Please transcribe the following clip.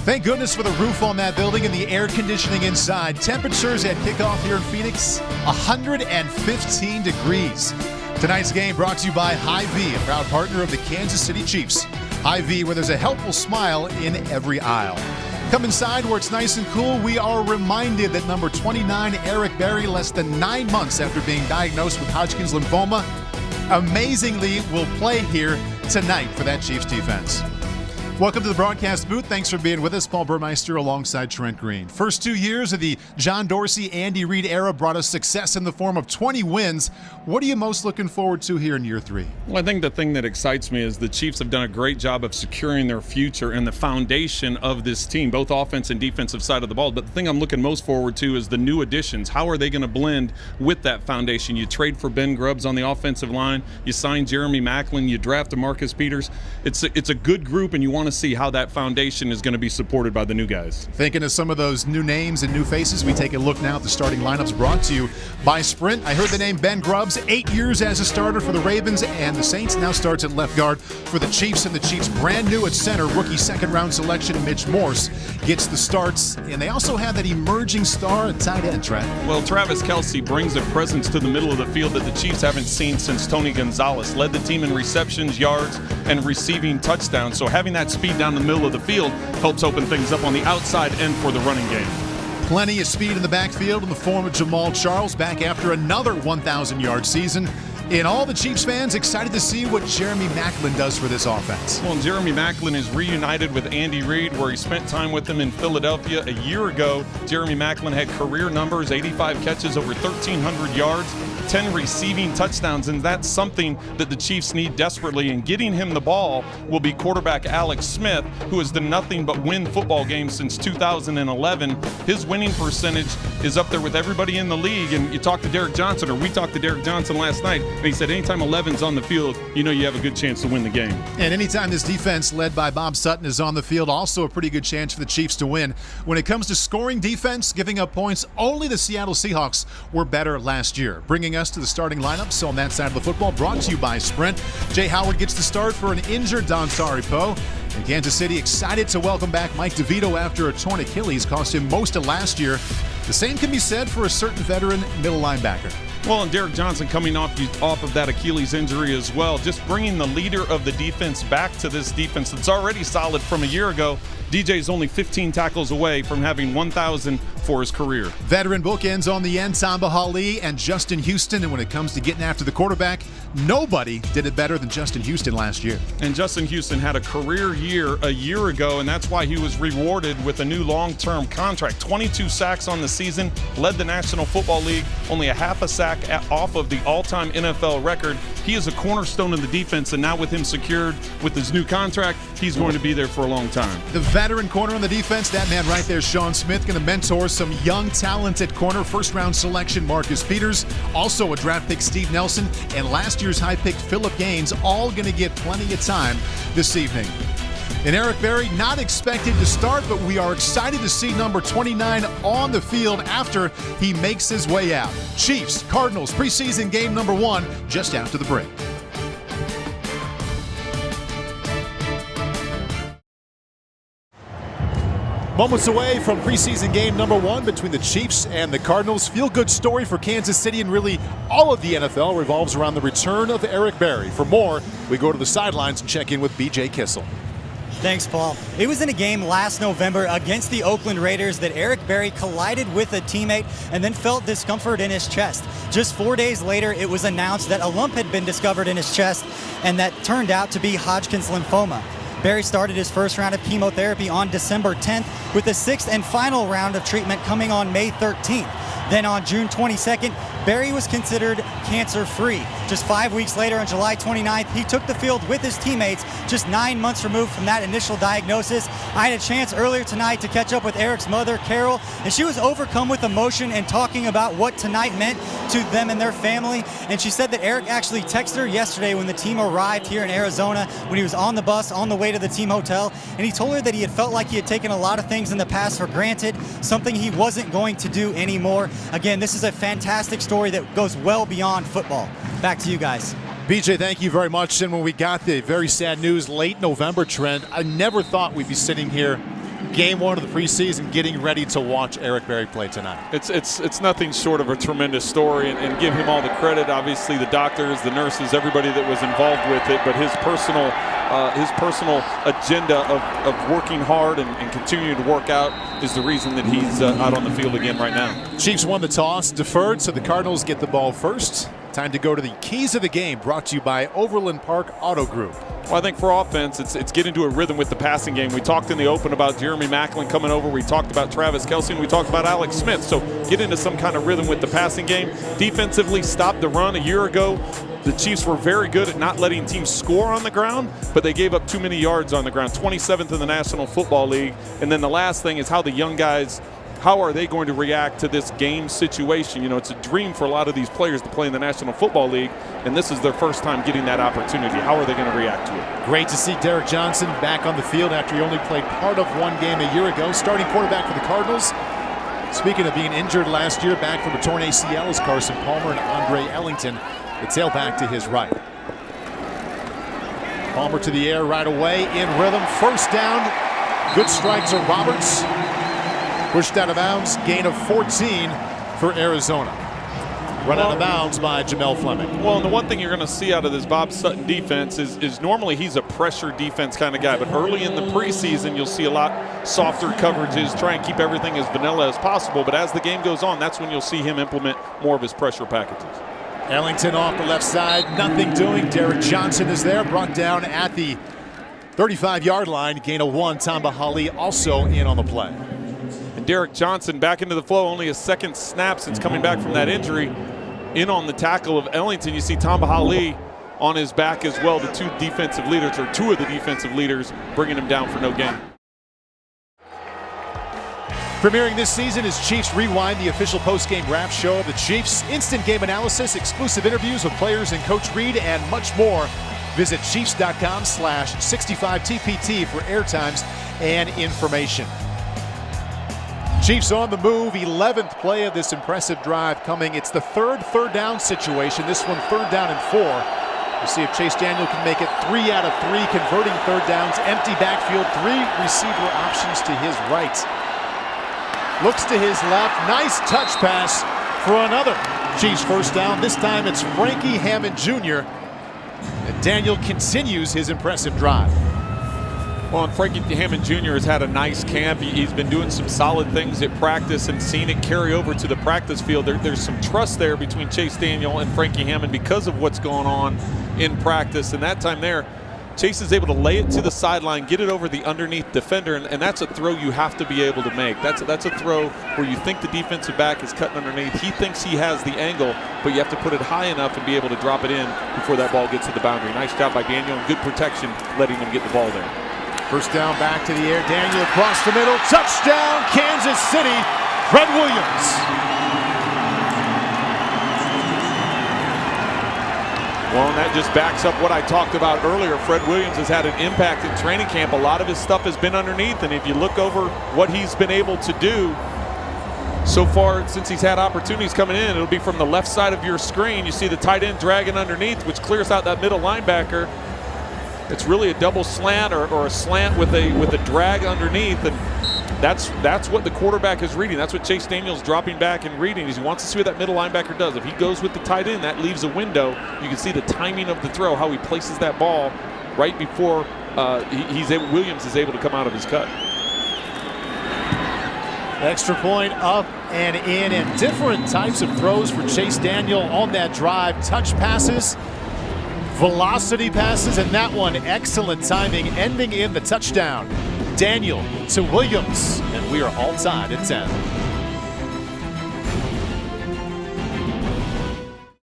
Thank goodness for the roof on that building and the air conditioning inside. Temperatures at kickoff here in Phoenix, 115 degrees. Tonight's game brought to you by Hy-Vee, a proud partner of the Kansas City Chiefs. Hy-Vee, where there's a helpful smile in every aisle. Come inside where it's nice and cool. We are reminded that number 29, Eric Berry, less than 9 months after being diagnosed with Hodgkin's lymphoma, amazingly will play here tonight for that Chiefs defense. Welcome to the broadcast booth. Thanks for being with us. Paul Burmeister alongside Trent Green. First 2 years of the John Dorsey, Andy Reid era brought us success in the form of 20 wins. What are you most looking forward to here in year 3? Well, I think the thing that excites me is the Chiefs have done a great job of securing their future and the foundation of this team, both offense and defensive side of the ball. But the thing I'm looking most forward to is the new additions. How are they going to blend with that foundation? You trade for Ben Grubbs on the offensive line. You sign Jeremy Maclin. You draft DeMarcus Peters. It's a good group, and you want to see how that foundation is going to be supported by the new guys. Thinking of some of those new names and new faces, we take a look now at the starting lineups brought to you by Sprint. I heard the name Ben Grubbs, 8 years as a starter for the Ravens and the Saints, now starts at left guard for the Chiefs, and the Chiefs brand new at center. Rookie second-round selection Mitch Morse gets the starts, and they also have that emerging star at tight end, Trent. Well, Travis Kelce brings a presence to the middle of the field that the Chiefs haven't seen since Tony Gonzalez led the team in receptions, yards, and receiving touchdowns. So having that speed down the middle of the field helps open things up on the outside end for the running game. Plenty of speed in the backfield in the form of Jamal Charles, back after another 1,000-yard season. And all the Chiefs fans excited to see what Jeremy Maclin does for this offense. Well, Jeremy Maclin is reunited with Andy Reid, where he spent time with him in Philadelphia a year ago. Jeremy Maclin had career numbers, 85 catches, over 1,300 yards, 10 receiving touchdowns, and that's something that the Chiefs need desperately. And getting him the ball will be quarterback Alex Smith, who has done nothing but win football games since 2011. His winning percentage is up there with everybody in the league. And you talk to Derek Johnson, or we talked to Derek Johnson last night, and he said anytime 11's on the field, you know you have a good chance to win the game. And anytime this defense led by Bob Sutton is on the field, also a pretty good chance for the Chiefs to win. When it comes to scoring defense, giving up points, only the Seattle Seahawks were better last year. Bringing us to the starting lineups on that side of the football, brought to you by Sprint. Jay Howard gets the start for an injured Dontari Poe. And Kansas City excited to welcome back Mike DeVito after a torn Achilles cost him most of last year. The same can be said for a certain veteran middle linebacker. Well, and Derek Johnson coming off of that Achilles injury as well, just bringing the leader of the defense back to this defense that's already solid from a year ago. DJ's only 15 tackles away from having 1,000 for his career. Veteran bookends on the end, Tamba Hali and Justin Houston. And when it comes to getting after the quarterback, nobody did it better than Justin Houston last year. And Justin Houston had a career year a year ago, and that's why he was rewarded with a new long-term contract. 22 sacks on the season, led the National Football League, only a half a sack off of the all-time NFL record. He is a cornerstone of the defense, and now with him secured with his new contract, he's going to be there for a long time. The veteran corner on the defense, that man right there, Sean Smith, going to mentor some young, talented corner. First-round selection, Marcus Peters. Also a draft pick, Steve Nelson. And last year's high pick, Phillip Gaines, all going to get plenty of time this evening. And Eric Berry not expected to start, but we are excited to see number 29 on the field after he makes his way out. Chiefs, Cardinals, preseason game number 1, just after the break. Moments away from preseason game number 1 between the Chiefs and the Cardinals. Feel-good story for Kansas City, and really all of the NFL revolves around the return of Eric Berry. For more, we go to the sidelines and check in with B.J. Kissel. Thanks, Paul. It was in a game last November against the Oakland Raiders that Eric Berry collided with a teammate and then felt discomfort in his chest. Just 4 days later, it was announced that a lump had been discovered in his chest, and that turned out to be Hodgkin's lymphoma. Berry started his first round of chemotherapy on December 10th, with the 6th and final round of treatment coming on May 13th. Then on June 22nd, Berry was considered cancer-free. Just 5 weeks later, on July 29th, he took the field with his teammates, just 9 months removed from that initial diagnosis. I had a chance earlier tonight to catch up with Eric's mother, Carol, and she was overcome with emotion and talking about what tonight meant to them and their family. And she said that Eric actually texted her yesterday when the team arrived here in Arizona, when he was on the bus on the way to the team hotel, and he told her that he had felt like he had taken a lot of things in the past for granted, something he wasn't going to do anymore. Again, this is a fantastic story that goes well beyond football. Back to you guys. BJ, thank you very much. And when we got the very sad news late November, Trent, I never thought we'd be sitting here Game one of the preseason, getting ready to watch Eric Berry play tonight. It's nothing short of a tremendous story, and give him all the credit. Obviously, the doctors, the nurses, everybody that was involved with it, but his personal agenda of working hard and continuing to work out is the reason that he's out on the field again right now. Chiefs won the toss, deferred, so the Cardinals get the ball first. Time to go to the keys of the game, brought to you by Overland Park Auto Group. Well, I think for offense, it's getting into a rhythm with the passing game. We talked in the open about Jeremy Maclin coming over. We talked about Travis Kelce, and we talked about Alex Smith. So get into some kind of rhythm with the passing game. Defensively, stop the run. A year ago, the Chiefs were very good at not letting teams score on the ground, but they gave up too many yards on the ground, 27th in the National Football League. And then the last thing is how the young guys, how are they going to react to this game situation? You know, it's a dream for a lot of these players to play in the National Football League, and this is their first time getting that opportunity. How are they going to react to it? Great to see Derek Johnson back on the field after he only played part of one game a year ago. Starting quarterback for the Cardinals. Speaking of being injured last year, back from a torn ACL is Carson Palmer and Andre Ellington, the tailback to his right. Palmer to the air right away, in rhythm, first down. Good strike to Roberts. Pushed out of bounds, gain of 14 for Arizona. Run out of bounds by Jamel Fleming. Well, and the one thing you're going to see out of this Bob Sutton defense is normally he's a pressure defense kind of guy, but early in the preseason you'll see a lot softer coverages, try and keep everything as vanilla as possible, but as the game goes on, that's when you'll see him implement more of his pressure packages. Ellington off the left side, nothing doing. Derek Johnson is there, brought down at the 35-yard line. Gain of 1, Tamba Hali also in on the play. And Derek Johnson back into the flow, only his second snap since coming back from that injury. In on the tackle of Ellington, you see Tamba Hali on his back as well. The two of the defensive leaders bringing him down for no gain. Premiering this season is Chiefs Rewind, the official post-game wrap show of the Chiefs. Instant game analysis, exclusive interviews with players and Coach Reid, and much more. Visit Chiefs.com/65TPT for airtimes and information. Chiefs on the move, 11th play of this impressive drive coming. It's the third down situation. This one 3rd down and 4. We'll see if Chase Daniel can make it 3 out of 3, converting 3rd downs. Empty backfield, 3 receiver options to his right. Looks to his left, nice touch pass for another Chiefs first down. This time it's Frankie Hammond Jr. And Daniel continues his impressive drive. Well, and Frankie Hammond Jr. has had a nice camp. He's been doing some solid things at practice and seeing it carry over to the practice field. There's some trust there between Chase Daniel and Frankie Hammond because of what's going on in practice. And that time there, Chase is able to lay it to the sideline, get it over the underneath defender, and that's a throw you have to be able to make. That's a throw where you think the defensive back is cutting underneath. He thinks he has the angle, but you have to put it high enough and be able to drop it in before that ball gets to the boundary. Nice job by Daniel, and good protection letting him get the ball there. First down, back to the air. Daniel across the middle. Touchdown, Kansas City. Fred Williams. Well, and that just backs up what I talked about earlier. Fred Williams has had an impact in training camp. A lot of his stuff has been underneath, and if you look over what he's been able to do so far since he's had opportunities coming in, it'll be from the left side of your screen. You see the tight end dragging underneath, which clears out that middle linebacker. It's really a double slant or a slant with a drag underneath, and that's what the quarterback is reading. That's what Chase Daniel's dropping back and reading. He wants to see what that middle linebacker does. If he goes with the tight end, that leaves a window. You can see the timing of the throw, how he places that ball right before Williams is able to come out of his cut. Extra point up and in, and different types of throws for Chase Daniel on that drive. Touch passes, velocity passes, and that one excellent timing, ending in the touchdown. Daniel to Williams, and we are all tied at 10.